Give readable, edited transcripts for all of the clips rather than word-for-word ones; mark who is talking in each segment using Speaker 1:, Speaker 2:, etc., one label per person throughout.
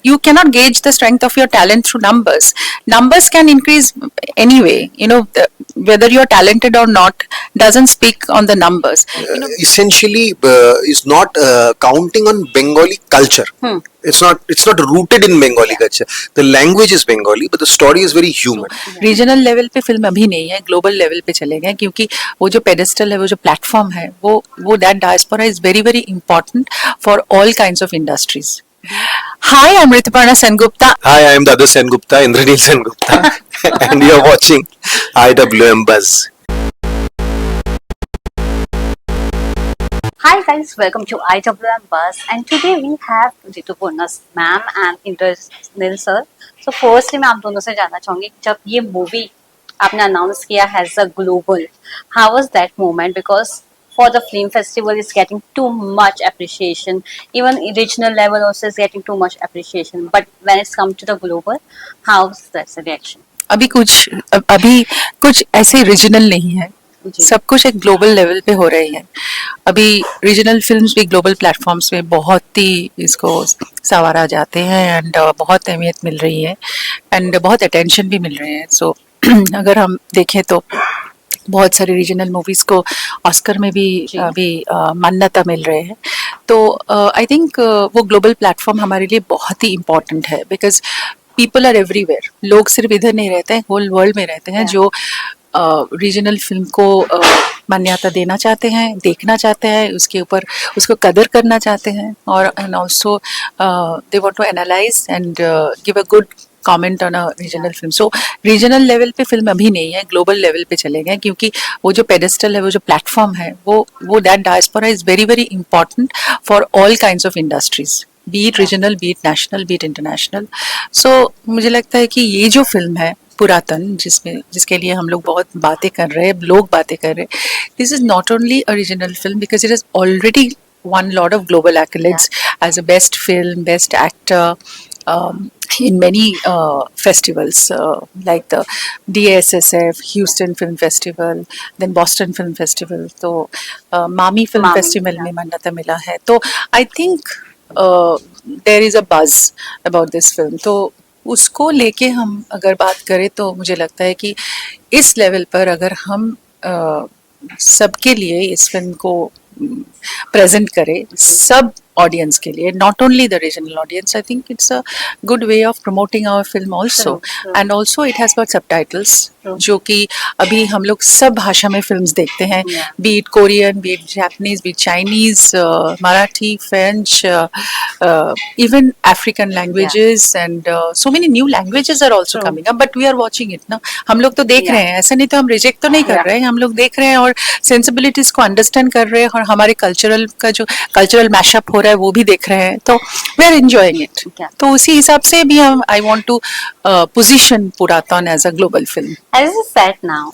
Speaker 1: You cannot gauge the strength of your talent through numbers. Numbers can increase anyway. Whether you're talented or not doesn't speak on the numbers.
Speaker 2: Essentially is not counting on Bengali culture. It's not rooted in Bengali culture. The language is Bengali, but the story is very human.
Speaker 1: Regional level पे film अभी नहीं है, global level पे चले गए, क्योंकि वो जो पेडेस्टल है, वो जो प्लेटफॉर्म है, वो that diaspora is very very important for all kinds of industries. Hi, I'm Rituparna Sengupta.
Speaker 2: Hi, I am the other Sengupta, Indranil Sengupta, and you are watching IWM Buzz.
Speaker 3: Hi guys, welcome to IWM Buzz, and today we have Rituparna ma'am and Indranil sir. So firstly मैं आप दोनों से जानना चाहूंगी, जब ये movie आपने announce किया as a global, how was that moment? Because for the film festival is getting too much appreciation, even regional level also is getting too much appreciation, but when it's come to the global, how's that reaction?
Speaker 1: अभी कुछ ऐसे regional नहीं है, सब कुछ एक global level पे हो रही है. अभी रीजनल फिल्म्स भी ग्लोबल प्लेटफॉर्म्स में बहुत ही इसको सवारा जाते हैं एंड बहुत अहमियत मिल रही है एंड बहुत अटेंशन भी मिल रहे हैं. सो अगर हम देखें तो बहुत सारी रीजनल मूवीज को ऑस्कर में भी अभी मान्यता मिल रहे हैं. तो आई थिंक वो ग्लोबल प्लेटफॉर्म हमारे लिए बहुत ही इम्पोर्टेंट है, बिकॉज पीपल आर एवरीवेयर. लोग सिर्फ इधर नहीं रहते हैं, होल वर्ल्ड में रहते हैं, जो रीजनल फिल्म को मान्यता देना चाहते हैं, देखना चाहते हैं, उसके ऊपर उसको कदर करना चाहते हैं, और and also they want to analyse and give a good comment on a regional film. So regional level पे फिल्म अभी नहीं है, ग्लोबल लेवल पे चले गए, क्योंकि वो जो पेडेस्टल है, वो जो प्लेटफॉर्म है, वो that diaspora is very very important for all kinds of industries, be it regional, be it national, be it international. So मुझे लगता है कि ये जो फिल्म है पुरातन, जिसके लिए हम लोग बहुत बातें कर रहे हैं, लोग बातें कर रहे हैं, this is not only a regional film because it is already won lot of global accolades as a best film, best actor, in many festivals like the DASSF, Houston Film Festival, then Boston Film Festival. तो Mami Film Festival में मान्यता मिला है. तो I think there is a buzz about this film. तो उसको लेके हम अगर बात करें तो मुझे लगता है कि इस लेवल पर अगर हम सबके लिए इस फिल्म को प्रेजेंट करें, सब ऑडियंस के लिए, not only the regional audience, I think it's a good way of promoting our film also. And also it has got subtitles, जो कि अभी हम लोग सब भाषा में फिल्म्स देखते हैं, B it Korean, B it Japanese, B eat Chinese, Marathi, French, even African languages, and so many new languages are also coming up, but we are watching it ना. हम लोग तो देख रहे हैं, ऐसा नहीं तो हम रिजेक्ट तो नहीं कर रहे हैं, हम लोग देख रहे हैं और सेंसिबिलिटीज को अंडरस्टैंड कर रहे हैं, और हमारे कल्चरल का जो कल्चरल मैशअप हो रहा है वो भी देख रहे हैं, तो वी आर एंजॉयिंग इट. तो उसी हिसाब से भी हम I want to position Puratan as a global film.
Speaker 3: As you said now,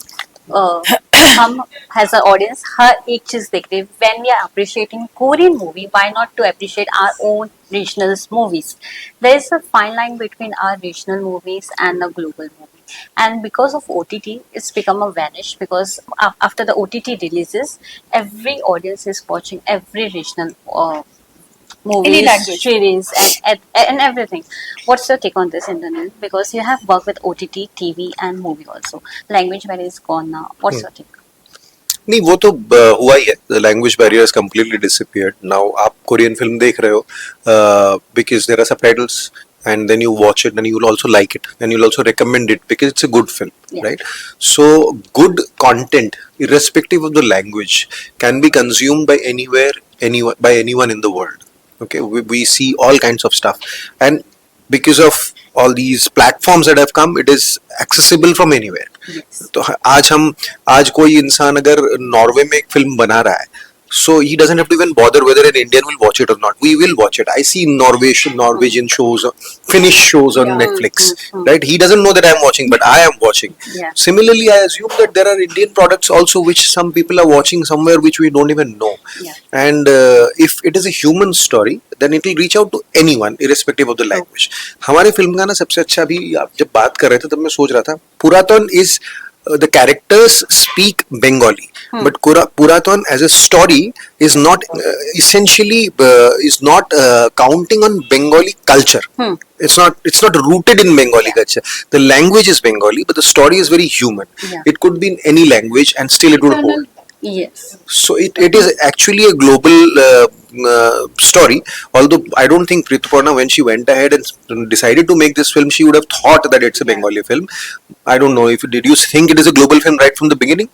Speaker 3: हम as an audience हर एक चीज देखते हैं. When we are appreciating Korean movie, why not to appreciate our own regional movies? There is a fine line between our regional movies and the global movie. And because of OTT, it's become a vanish, because after the OTT releases, every audience is watching every regional movies,
Speaker 1: any language,
Speaker 3: series, and everything. What's your take on this, Indranil? Because you have worked with OTT, TV, and movie also. Language barrier is gone now. What's your take?
Speaker 2: नहीं, वो तो हुआ ही है. The language barrier has completely disappeared. Now आप Korean film देख रहे हो because there are subtitles, and then you watch it and you will also like it and you'll also recommend it because it's a good film, right? So good content, irrespective of the language, can be consumed by anyone in the world. Okay, we see all kinds of stuff, and because of all these platforms that have come, it is accessible from anywhere. तो आज कोई इंसान अगर Norway में एक film बना रहा है, so he doesn't have to even bother whether an Indian will watch it or not. We will watch it. I see Norwegian shows, Finnish shows on Netflix, right? He doesn't know that I am watching, but I am watching. Similarly, I assume that there are Indian products also which some people are watching somewhere which we don't even know. And if it is a human story, then it will reach out to anyone, irrespective of the language. हमारे film का ना सबसे अच्छा, अभी आप जब बात कर रहे थे तब मैं सोच रहा था, पुरातन is the characters speak Bengali, but Puraton as a story is not essentially is not counting on Bengali culture. it's not rooted in Bengali culture. The language is Bengali, but the story is very human.
Speaker 3: Yeah.
Speaker 2: It could be in any language and still it would hold.
Speaker 3: Yes.
Speaker 2: So it is actually a global story. Although I don't think Rituparna, when she went ahead and decided to make this film, she would have thought that it's a Bengali film. I don't know if did you think it is a global film right from the beginning?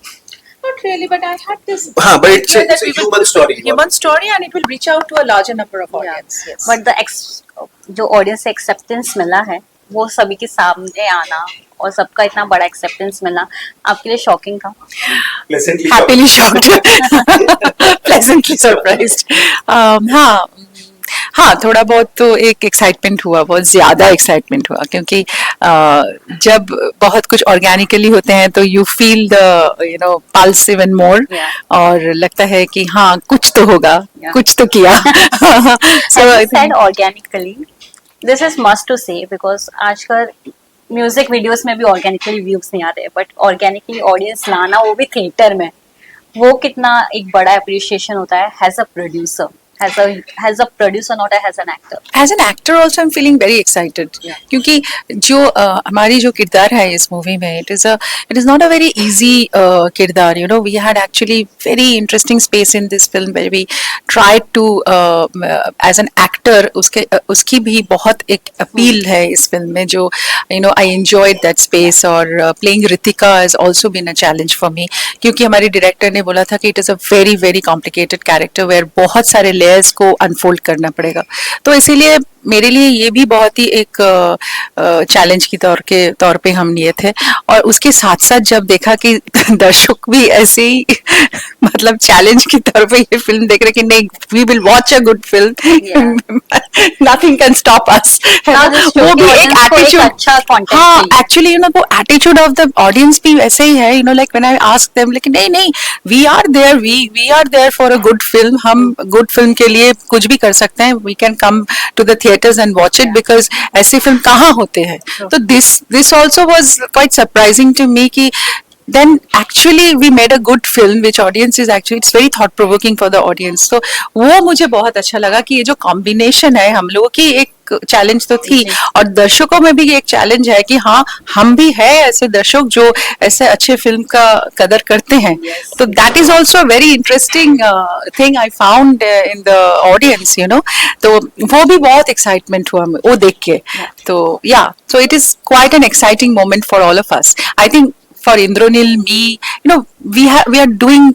Speaker 1: Not really, but I had this.
Speaker 2: But it's
Speaker 1: idea that
Speaker 2: a
Speaker 1: we will-
Speaker 2: human story.
Speaker 1: Human story, and it will reach out to a larger number of audience. Yes.
Speaker 3: But the जो audience से acceptance मिला है वो सभी के सामने आना और सबका इतना बड़ा एक्सेप्टेंस मिलना आपके लिए शॉकिंग था.
Speaker 2: Pleasantly
Speaker 1: happily shocked, pleasantly surprised. हाँ हाँ, थोड़ा बहुत तो एक एक्साइटमेंट हुआ, बहुत ज्यादा एक्साइटमेंट हुआ, क्योंकि जब बहुत कुछ ऑर्गेनिकली होते हैं तो you feel the pulse even more, और लगता है कि हाँ कुछ तो होगा, कुछ तो किया.
Speaker 3: So I said organically. This is must to say because आजकल म्यूजिक वीडियोस में भी ऑर्गेनिकली व्यूज नहीं आते, बट ऑर्गेनिकली ऑडियंस लाना वो भी थिएटर में, वो कितना एक बड़ा अप्रिशिएशन होता है as a producer, as a producer, not as an actor.
Speaker 1: As an actor also I'm feeling very excited.
Speaker 3: Yeah.
Speaker 1: क्योंकि जो हमारी जो किरदार है इस मूवी में, it is not a very easy किरदार. We had actually very interesting space in this film where we tried to as an actor उसकी भी बहुत एक अपील है इस फिल्म में, जो I enjoyed that space. और playing Ritika has also been a challenge for me, क्योंकि हमारे डायरेक्टर ने बोला था कि it is a very very complicated character where बहुत सारे layers को अनफोल्ड करना पड़ेगा. तो इसीलिए मेरे लिए ये भी बहुत ही एक चैलेंज की तौर पे हम लिए थे. और उसके साथ साथ जब देखा कि दर्शक भी ऐसे ही मतलब चैलेंज की तौर पे ये फिल्म देख रहे कि नहीं, we will watch a good film, nothing can stop us, वो भी एक एटीट्यूड.
Speaker 3: अच्छा कंटेंट.
Speaker 1: हाँ, एक्चुअली वो एटीट्यूड ऑफ द ऑडियंस भी वैसे ही है, like when I ask them, लेकिन नहीं, we are there for a good film. हम गुड फिल्म के लिए कुछ भी कर सकते हैं. We can come to the theatres and watch it, because ऐसे फिल्म कहाँ होते हैं. तो this also was quite surprising to me कि then actually we made a good film which audience is actually, it's very thought provoking for the audience. तो वो मुझे बहुत अच्छा लगा कि ये जो कॉम्बिनेशन है हम लोगों की, एक चैलेंज तो थी और दर्शकों में भी एक चैलेंज है कि हाँ, हम भी है ऐसे दर्शक जो ऐसे अच्छे फिल्म का कदर करते हैं. तो that is also very interesting thing I found in the audience. तो वो भी बहुत एक्साइटमेंट हुआ वो देख के. तो या, so it is quite an exciting moment for all of us. I think for Indranil, me, we are doing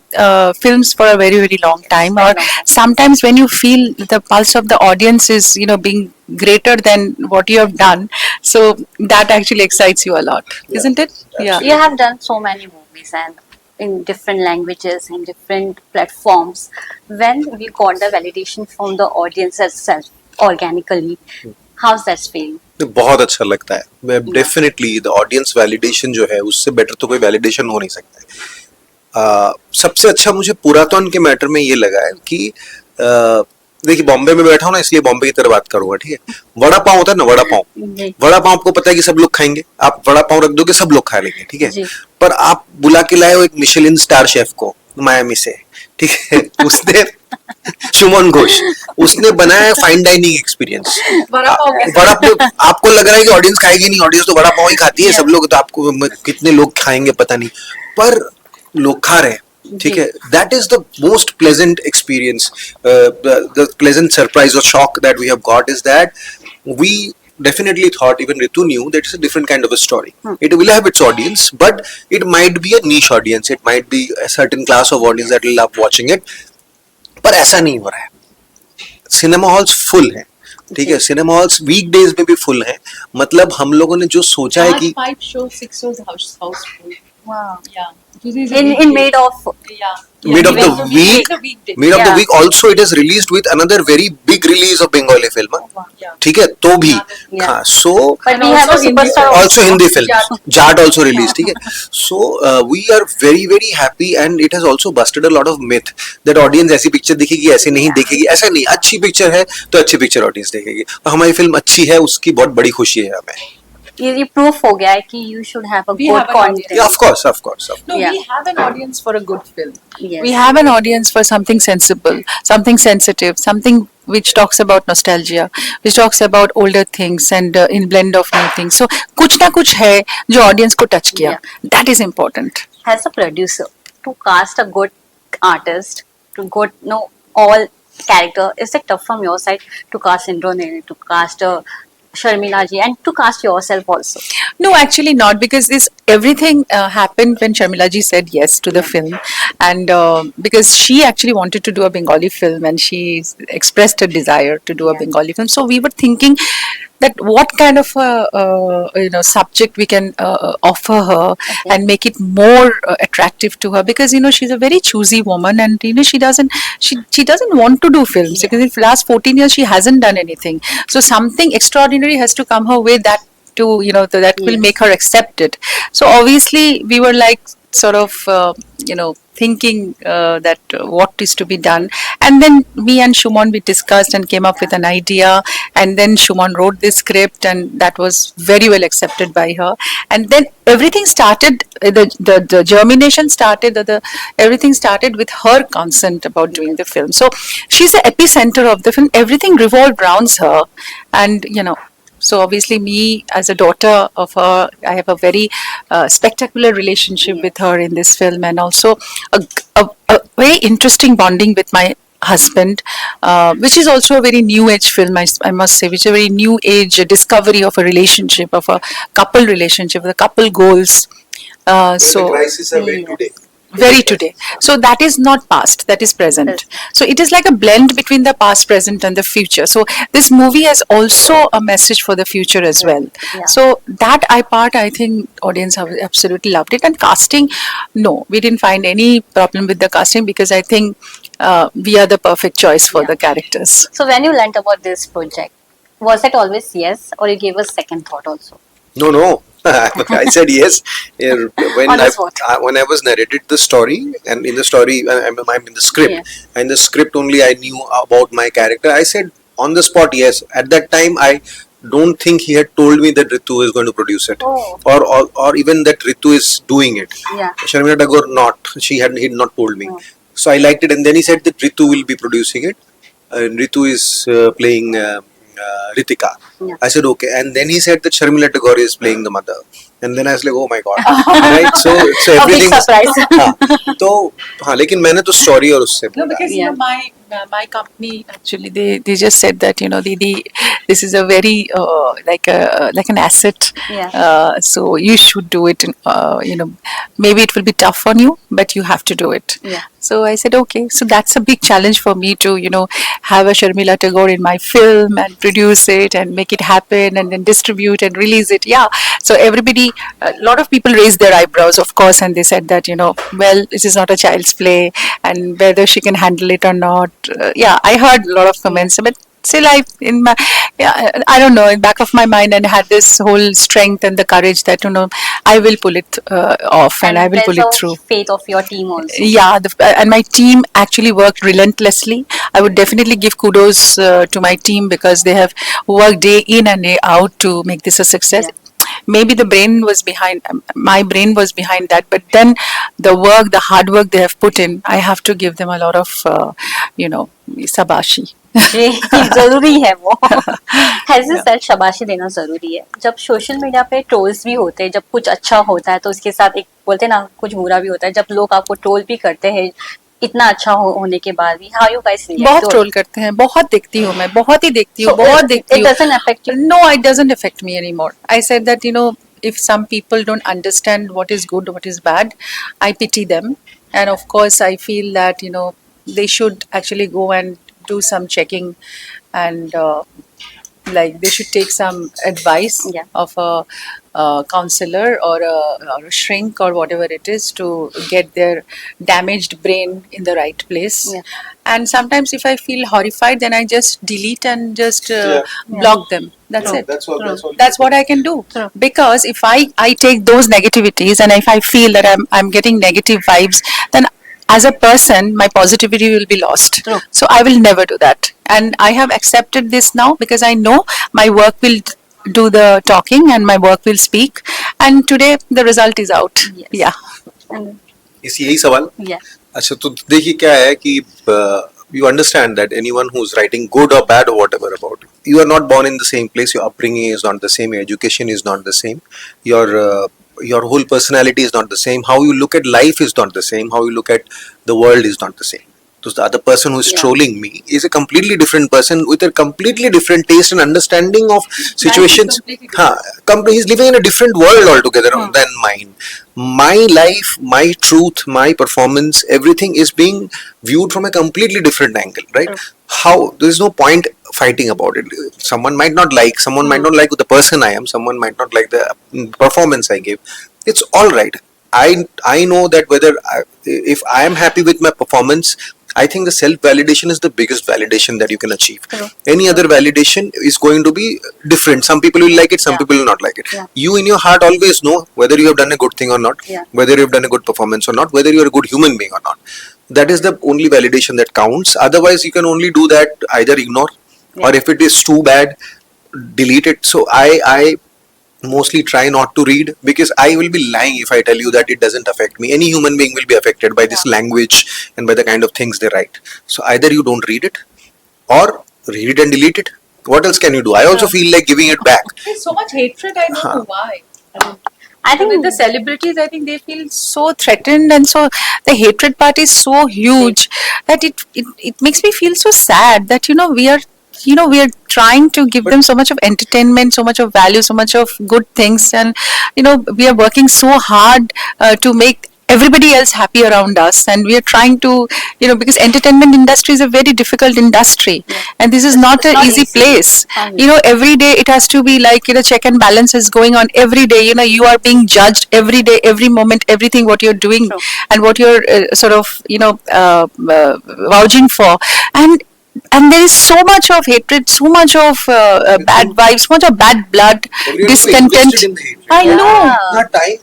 Speaker 1: films for a very very long time, or sometimes when you feel the pulse of the audience is being greater than what you have done, so that actually excites you a lot, isn't it? Yeah.
Speaker 3: You have done so many movies and in different languages, in different platforms. When we got the validation from the audience itself organically, how's that feeling?
Speaker 2: बहुत अच्छा लगता है. Definitely the audience validation जो है, उससे better तो कोई validation हो नहीं सकता है. सबसे अच्छा मुझे पुरातन के मैटर में ये लगा है कि देखिए, बॉम्बे में बैठा हूँ ना, इसलिए बॉम्बे की तरह बात करूंगा, ठीक है. वड़ा पाव होता है ना, वड़ा पाव आपको पता है कि सब लोग खाएंगे. आप वड़ा पाव रख दोगे, सब लोग खा लेंगे, ठीक है. पर आप बुला के लाए हो एक मिशेलिन स्टार शेफ को मायामी से, ठीक है. उसने सुमन घोष, उसने बनाया fine dining experience. Vada pav आपको लग रहा है कि ऑडियंस खाएगी नहीं, ऑडियंस तो वड़ा पाव ही खाती है, सब लोग. तो आपको कितने लोग खाएंगे पता नहीं, पर लोग खा रहे हैं, ठीक है. That is the most pleasant experience. The pleasant surprise और shock that we have got is that we definitely thought, even Ritu knew, that it's a different kind of a story. It will have its audience, but it might be a niche audience. It might be a certain class of audience that will love watching it. पर ऐसा नहीं हो रहा है. Cinema halls full है, ठीक है. Cinema halls weekdays में भी फुल है. मतलब हम लोगों ने जो सोचा है कि
Speaker 1: 5 shows, 6 shows houseful.
Speaker 3: Wow.
Speaker 1: Yeah.
Speaker 3: In mid of
Speaker 2: mid of the week also it is released with another very big release of Bengali film. ठीक है, तो भी हाँ. So
Speaker 3: but we have a superstar
Speaker 2: also Hindi film, Jat also released, ठीक है. So we are very very happy and it has also busted a lot of myth that audience ऐसी picture देखेगी, ऐसे नहीं देखेगी. ऐसा नहीं, अच्छी पिक्चर है तो अच्छी पिक्चर ऑडियंस देखेगी. और हमारी फिल्म अच्छी है, उसकी बहुत बड़ी खुशी है हमें.
Speaker 3: ये प्रूफ हो गया है कि you should have a good content.
Speaker 2: Yeah, of course.
Speaker 1: No,
Speaker 3: Yeah.
Speaker 1: we have an audience for a good film.
Speaker 3: Yes.
Speaker 1: We have an audience for something sensible, something sensitive, something which talks about nostalgia, which talks about older things and in blend of new things. So कुछ ना कुछ है जो audience को touch किया. That is important.
Speaker 3: As a producer, to cast a good artist, to good know all character, is it tough from your side to cast Indranil, to cast Sharmila ji, and to cast yourself also?
Speaker 1: No, actually not, because this everything happened when Sharmila ji said yes to the film, and because she actually wanted to do a Bengali film and she expressed a desire to do a Bengali film. So we were thinking that what kind of a subject we can offer her and make it more attractive to her, because she's a very choosy woman, and she doesn't want to do films because in the last 14 years she hasn't done anything. So something extraordinary has to come her way that to that will make her accept it. So obviously we were like sort of thinking that what is to be done, and then me and Shumon, we discussed and came up with an idea, and then Shumon wrote this script, and that was very well accepted by her, and then everything started, the germination started, everything started with her consent about doing the film. So she's the epicenter of the film, everything revolved around her, and so obviously me as a daughter of her, I have a very spectacular relationship with her in this film, and also a very interesting bonding with my husband, which is also a very new age film, I must say, which is a very new age discovery of a relationship, of a couple relationship, the couple goals.
Speaker 2: So the crisis are very today.
Speaker 1: So that is not past, that is present. So it is like a blend between the past, present and the future. So this movie has also a message for the future as well. So that I think audience have absolutely loved it. And casting, no, we didn't find any problem with the casting, because I think we are the perfect choice for the characters.
Speaker 3: So when you learnt about this project, was it always yes, or you gave a second thought also?
Speaker 2: No. I said yes. When I was narrated the story, and in the story, I'm in the script, and in the script only I knew about my character. I said on the spot yes. At that time, I don't think he had told me that Ritu is going to produce it, or even that Ritu is doing it. Sharmila Tagore not. He had not told me. So I liked it, and then he said that Ritu will be producing it, and Ritu is playing Ritika. I said okay, and then he said that Sharmila Tagore is playing the mother, and then I was like, oh my god, right? So everything.
Speaker 3: A big surprise.
Speaker 2: तो लेकिन मैंने तो story और उससे
Speaker 1: No, because my company actually they just said that Didi, this is a very like an asset. So you should do it. Maybe it will be tough on you, but you have to do it. So I said okay. So that's a big challenge for me to have a Sharmila Tagore in my film and produce it and make it happen and then distribute and release it. So everybody, a lot of people raised their eyebrows, of course, and they said that well, this is not a child's play, and whether she can handle it or not. I heard a lot of comments, but still I don't know, in back of my mind, and had this whole strength and the courage that I will pull it off, and I will pull it through.
Speaker 3: Faith of your team also.
Speaker 1: And my team actually worked relentlessly. I would definitely give kudos to my team, because they have worked day in and day out to make this a success. Maybe the brain was behind, my brain was behind that, but then the hard work they have put in, I have to give them a lot of शाबाशी.
Speaker 3: जरूरी है वो. Has you said शाबाशी देना जरूरी है. जब social media पे ट्रोल्स भी होते हैं, जब कुछ अच्छा होता है तो उसके साथ एक बोलते हैं ना, कुछ बुरा भी होता है. जब लोग आपको ट्रोल भी करते हैं इतना अच्छा होने के बाद भी, how you guys react?
Speaker 1: बहुत ट्रोल करते हैं, बहुत देखती हूँ मैं, बहुत ही देखती हूँ, बहुत देखती हूँ.
Speaker 3: It doesn't affect you?
Speaker 1: No, it doesn't affect me anymore. I said that if some people don't understand what is good, what is bad, I pity them, and of course I feel that they should actually go and do some checking, and like they should take some advice of a counselor or a shrink or whatever it is, to get their damaged brain in the right place. And sometimes if I feel horrified, then I just delete and just block them. That's it. That's what I can do. Because if I take those negativities, and if I feel that I'm getting negative vibes, then as a person, my positivity will be lost. So I will never do that. And I have accepted this now, because I know my work will do the talking and my work will speak. And today the result is out.
Speaker 2: इस यही सवाल. अच्छा, तो देखिए क्या है कि you understand that anyone who's writing good or bad or whatever about it, you are not born in the same place. Your upbringing is not the same. Your education is not the same. Your whole personality is not the same. How you look at life is not the same. How you look at the world is not the same. So the other person who is trolling me is a completely different person with a completely different taste and understanding of situations. He's living in a different world altogether than mine. My life, my truth, my performance, everything is being viewed from a completely different angle, right? How there is no point fighting about it. Someone might not like, someone might not like the person I am, someone might not like the performance I give. It's all right. I know that if I am happy with my performance, I think the self-validation is the biggest validation that you can achieve. Any other validation is going to be different. Some people will like it, some people will not like it. You in your heart always know whether you have done a good thing or not, whether you have done a good performance or not, whether you are a good human being or not. That is the only validation that counts. Otherwise, you can only do that, either ignore, or if it is too bad, delete it. So I mostly try not to read, because I will be lying if I tell you that it doesn't affect me. Any human being will be affected by this language and by the kind of things they write. So either you don't read it, or read it and delete it. What else can you do? I also feel like giving it back.
Speaker 1: There's so much hatred, I don't know why.
Speaker 3: I think
Speaker 1: With the celebrities, I think they feel so threatened, and so the hatred part is so huge that it makes me feel so sad that we are trying to give them so much of entertainment, so much of value, so much of good things, and we are working so hard to make everybody else happy around us, and we are trying to because entertainment industry is a very difficult industry, and this is not an easy place. Every day it has to be like check and balance is going on every day. You are being judged every day, every moment, everything what you're doing and what you're sort of vouching for, and there is so much of hatred, so much of bad vibes, so much of bad blood, discontent. I know.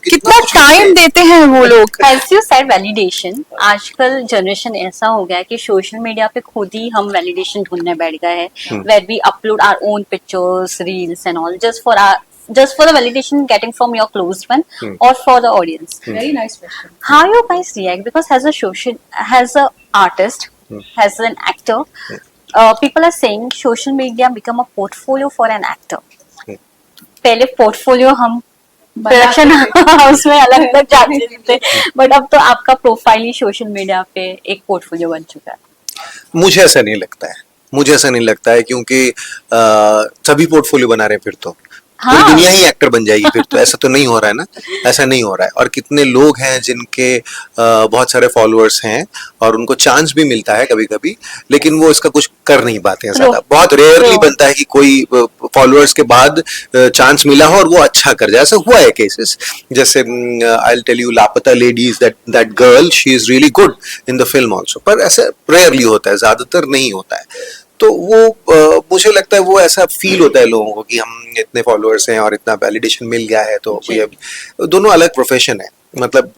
Speaker 1: कितना time देते हैं वो लोग.
Speaker 3: As you said, validation. आजकल generation ऐसा हो गया है कि सोशल मीडिया पे खुद ही हम वैलिडेशन ढूंढने बैठ गए हैं, where we upload our own pictures, reels and all, just for the validation getting from your close one or for the audience.
Speaker 1: Very nice question.
Speaker 3: How you guys react? Because as a artist, as an actor, people are saying social media become a portfolio for an actor. पहले portfolio हम production house में अलग अलग जाते थे, but अब तो आपका प्रोफाइल ही सोशल मीडिया पे एक पोर्टफोलियो बन चुका है.
Speaker 2: मुझे ऐसा नहीं लगता है, क्योंकि सभी पोर्टफोलियो बना रहे हैं फिर तो पूरी दुनिया ही एक्टर बन जाएगी फिर तो. ऐसा तो नहीं हो रहा है ना, ऐसा नहीं हो रहा है. और कितने लोग हैं जिनके बहुत सारे फॉलोअर्स हैं और उनको चांस भी मिलता है कभी कभी, लेकिन वो इसका कुछ कर नहीं पाते हैं. ज्यादा बहुत रेयरली बनता है कि कोई फॉलोअर्स के बाद चांस मिला हो और वो अच्छा कर जाए. ऐसा हुआ है केसेस, जैसे आई विल टेल यू लापता ladies, that girl, she is really good in the film also, पर ऐसा रेयरली होता है, ज्यादातर नहीं होता है. तो वो मुझे लगता है वो ऐसा फील होता है लोगों को कि हम इतने फॉलोअर्स हैं और इतना वैलिडेशन मिल गया है. तो ये दोनों अलग प्रोफेशन है. मतलब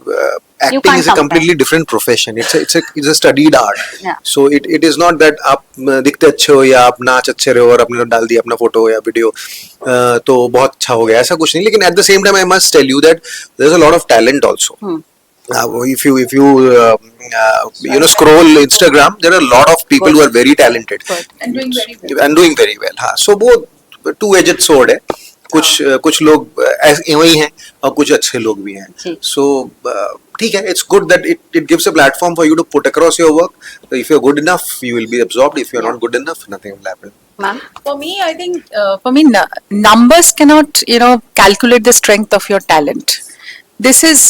Speaker 2: acting is a completely different profession. It's a studied art. So it is not that आप दिखते अच्छे हो या आप नाच अच्छे रहे हो और आपने डाल दिया अपना फोटो या वीडियो तो बहुत अच्छा हो गया, ऐसा कुछ नहीं. लेकिन at the same time I must tell you that there is a lot of talent also. If you scroll Instagram, there are a lot of people who are very talented and doing very well. हाँ, so वो two-edged sword है. कुछ लोग ऐसे वही हैं और कुछ अच्छे लोग भी हैं. So ठीक है, it's good that it gives a platform for you to put across your work. So if you're good enough, you will be absorbed. If you're not good enough, nothing will happen.
Speaker 3: Ma'am?
Speaker 1: For me, I think numbers cannot calculate the strength of your talent. This is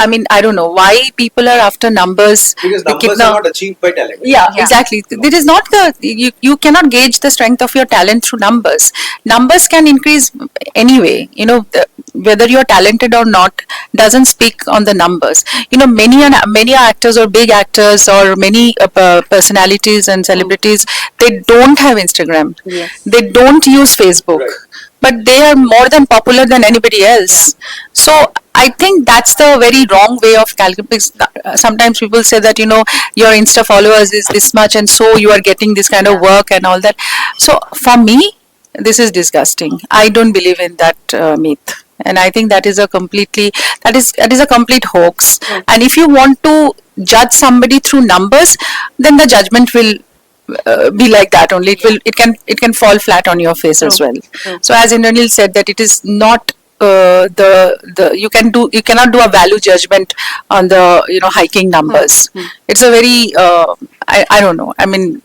Speaker 1: I don't know why people are after numbers.
Speaker 2: Because numbers are not achieved by talent.
Speaker 1: Yeah, exactly. There is not you cannot gauge the strength of your talent through numbers. Numbers can increase anyway. Whether you're talented or not doesn't speak on the numbers. Many actors or big actors or many personalities and celebrities, they don't have Instagram.
Speaker 3: Yes.
Speaker 1: They don't use Facebook.
Speaker 2: Right.
Speaker 1: But they are more than popular than anybody else. So I think that's the very wrong way of calculating. Sometimes people say that your Insta followers is this much, and so you are getting this kind of work and all that. So for me, this is disgusting. I don't believe in that myth, and I think that is a complete hoax. And if you want to judge somebody through numbers, then the judgment will be like that only. It can fall flat on your face as
Speaker 3: True.
Speaker 1: well.
Speaker 3: True.
Speaker 1: So as Indranil said, that it is not the you cannot do a value judgment on the hiking numbers. It's a very I don't know. I mean,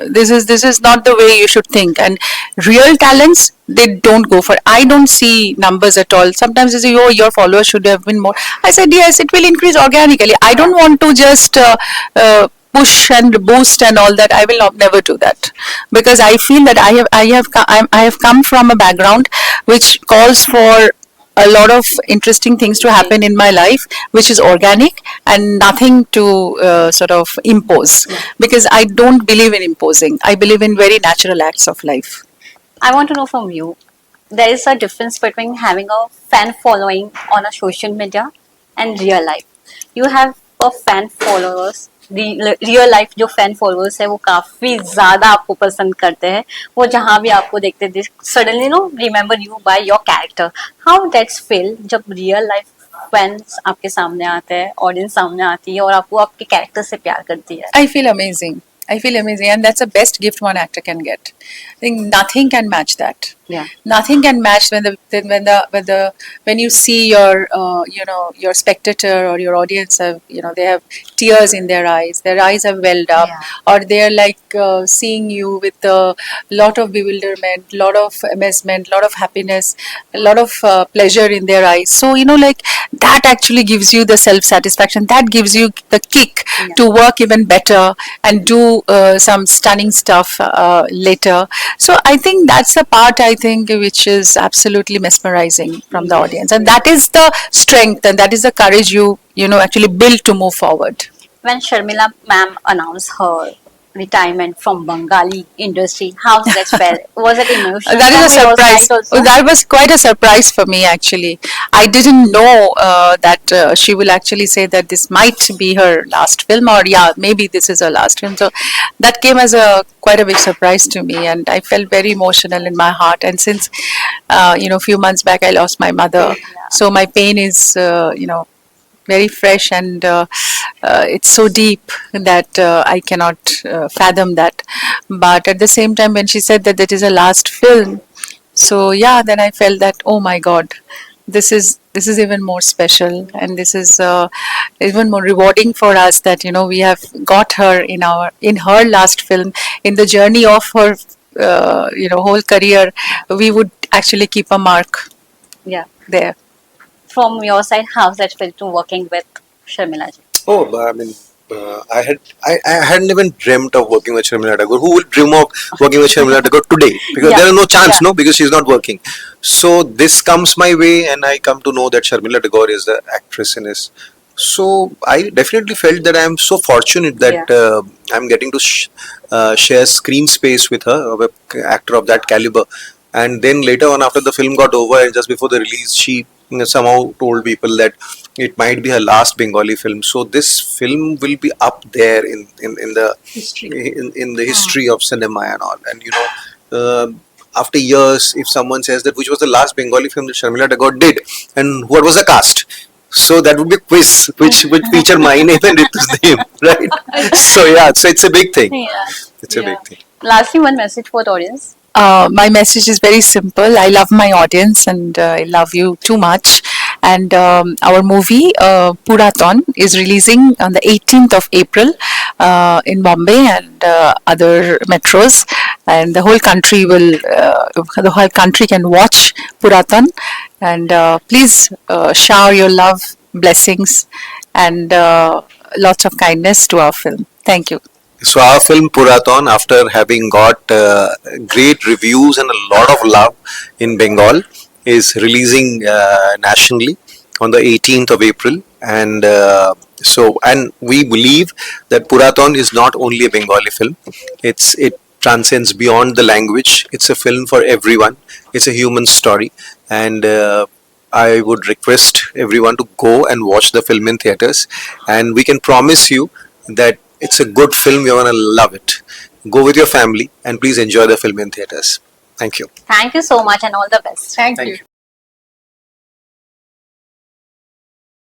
Speaker 1: this is not the way you should think. And real talents, they don't go for. I don't see numbers at all. Sometimes they say, "Oh, your followers should have been more." I said, "Yes, it will increase organically. I don't want to just." Push and boost and all that. I will never do that, because I feel that I have come from a background which calls for a lot of interesting things to happen in my life, which is organic and nothing to sort of impose, because I don't believe in imposing. I believe in very natural acts of life.
Speaker 3: I want to know from you, there is a difference between having a fan following on a social media and real life. You have a fan followers, real life जो fan followers है वो काफी ज्यादा आपको पसंद करते हैं, वो जहां भी आपको देखते हैं suddenly remember you by your character. How that's feel जब रियल लाइफ फैंस आपके सामने आते हैं, ऑडियंस सामने आती है और आपको आपके कैरेक्टर से प्यार करती है?
Speaker 1: I feel amazing. And that's the best gift one actor can get. I think nothing can match that.
Speaker 3: Yeah.
Speaker 1: Nothing can match when you see your spectator or your audience have they have tears in their eyes. Their eyes have welled up, or they're like seeing you with a lot of bewilderment, lot of amazement, lot of happiness, a lot of pleasure in their eyes. So like that actually gives you the self satisfaction. That gives you the kick to work even better and do some stunning stuff later. So I think that's the part which is absolutely mesmerizing from the audience, and that is the strength and that is the courage you actually build to move forward.
Speaker 3: When Sharmila ma'am announced her retirement from Bengali industry, how that felt? Was it emotional?
Speaker 1: That is a
Speaker 3: From your
Speaker 1: surprise.
Speaker 3: side also?
Speaker 1: That was quite a surprise for me, actually. I didn't know that she will actually say that this might be her last film, or maybe this is her last film. So that came as quite a big surprise to me, and I felt very emotional in my heart. And since a few months back I lost my mother, so my pain is very fresh, and it's so deep that I cannot fathom that. But at the same time, when she said that is a last film, so then I felt that, oh my God, this is even more special, and this is even more rewarding for us, that we have got her in her last film. In the journey of her whole career, we would actually keep a mark there.
Speaker 3: From your side, how's that felt to working with Sharmila ji?
Speaker 2: Oh, I mean, I hadn't even dreamt of working with Sharmila Tagore. Who will dream of working with Sharmila Tagore today? Because there is no chance, no, because she's not working. So this comes my way, and I come to know that Sharmila Tagore is the actress in this. So I definitely felt that I am so fortunate that I'm getting to share screen space with her, an actor of that caliber. And then later on, after the film got over and just before the release, she somehow told people that it might be her last Bengali film. So this film will be up there in the history in the history of cinema and all. And after years, if someone says that which was the last Bengali film that Sharmila Tagore did and what was the cast, so that would be a quiz which would feature my name and Ritu's name, right? So it's a big thing. It's a big thing.
Speaker 3: Lastly, one message for the audience.
Speaker 1: My message is very simple. I love my audience, and I love you too much. And our movie Puraton is releasing on the 18th of April in Bombay and other metros, and the whole country can watch Puraton. And please shower your love, blessings, and lots of kindness to our film. Thank you.
Speaker 2: So our film Puraton, after having got great reviews and a lot of love in Bengal, is releasing nationally on the 18th of April. And and we believe that Puraton is not only a Bengali film. It transcends beyond the language. It's a film for everyone. It's a human story. And I would request everyone to go and watch the film in theatres. And we can promise you that it's a good film. You're going to love it. Go with your family and please enjoy the film in theatres. Thank you.
Speaker 3: Thank you so much and all the best.
Speaker 1: Thank you.